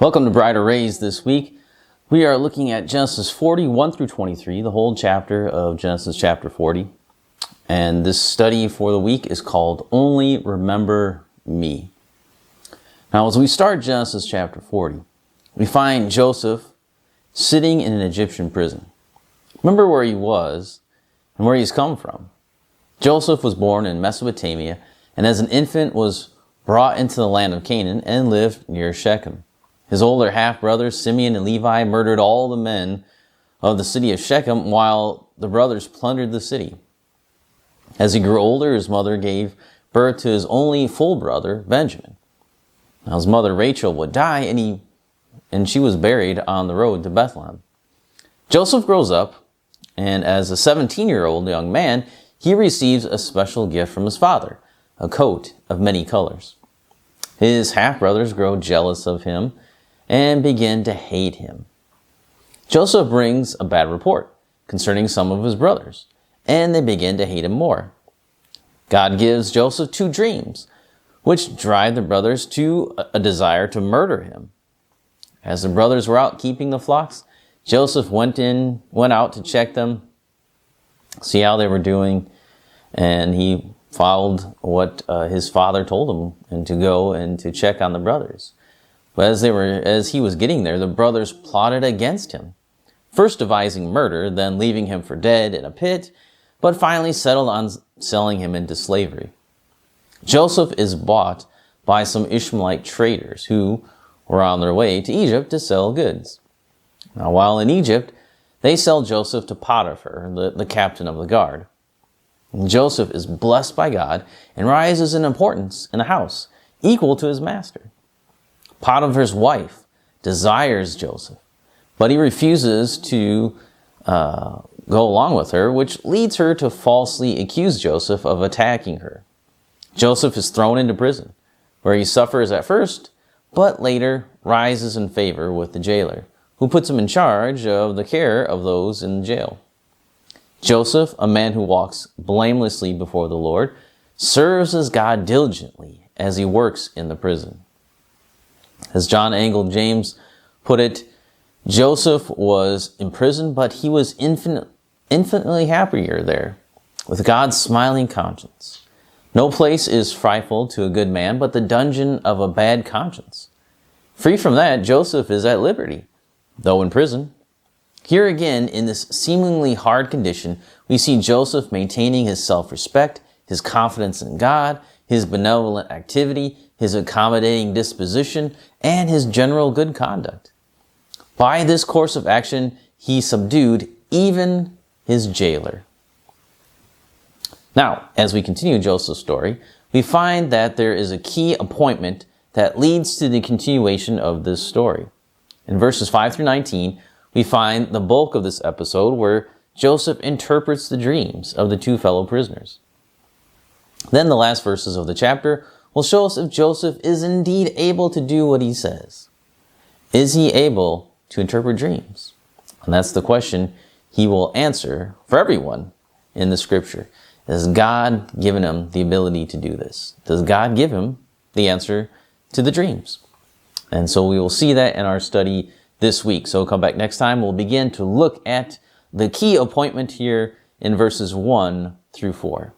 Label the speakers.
Speaker 1: Welcome to Brighter Rays. This week we are looking at Genesis 41 through 23, the whole chapter of Genesis chapter 40. And this study for the week is called Only Remember Me. Now, as we start Genesis chapter 40, we find Joseph sitting in an Egyptian prison. Remember where he was and where he's come from. Joseph was born in Mesopotamia and as an infant was brought into the land of Canaan and lived near Shechem. His older half-brothers, Simeon and Levi, murdered all the men of the city of Shechem while the brothers plundered the city. As he grew older, his mother gave birth to his only full brother, Benjamin. Now, his mother, Rachel, would die, and she was buried on the road to Bethlehem. Joseph grows up, and as a 17-year-old young man, he receives a special gift from his father, a coat of many colors. His half-brothers grow jealous of him and begin to hate him. Joseph brings a bad report concerning some of his brothers, and they begin to hate him more. God gives Joseph two dreams, which drive the brothers to a desire to murder him. As the brothers were out keeping the flocks, Joseph went out to check them, see how they were doing, and he followed what his father told him, and to go and to check on the brothers. But as he was getting there, the brothers plotted against him, first devising murder, then leaving him for dead in a pit, but finally settled on selling him into slavery. Joseph is bought by some Ishmaelite traders who were on their way to Egypt to sell goods. Now, while in Egypt, they sell Joseph to Potiphar, the captain of the guard. And Joseph is blessed by God and rises in importance in the house, equal to his master. Potiphar's wife desires Joseph, but he refuses to go along with her, which leads her to falsely accuse Joseph of attacking her. Joseph is thrown into prison, where he suffers at first, but later rises in favor with the jailor, who puts him in charge of the care of those in the jail. Joseph, a man who walks blamelessly before the Lord, serves as God diligently as he works in the prison. As John Angell James put it, Joseph was imprisoned, but he was infinitely happier there, with God's smiling conscience. No place is frightful to a good man, but the dungeon of a bad conscience. Free from that, Joseph is at liberty, though in prison. Here again, in this seemingly hard condition, we see Joseph maintaining his self-respect, his confidence in God, his benevolent activity, his accommodating disposition, and his general good conduct. By this course of action, he subdued even his jailor. Now, as we continue Joseph's story, we find that there is a key appointment that leads to the continuation of this story. In verses 5 through 19, we find the bulk of this episode where Joseph interprets the dreams of the two fellow prisoners. Then the last verses of the chapter will show us if Joseph is indeed able to do what he says. Is he able to interpret dreams? And that's the question he will answer for everyone in the scripture. Has God given him the ability to do this? Does God give him the answer to the dreams? And so we will see that in our study this week. So come back next time. We'll begin to look at the key appointment here in verses 1 through 4.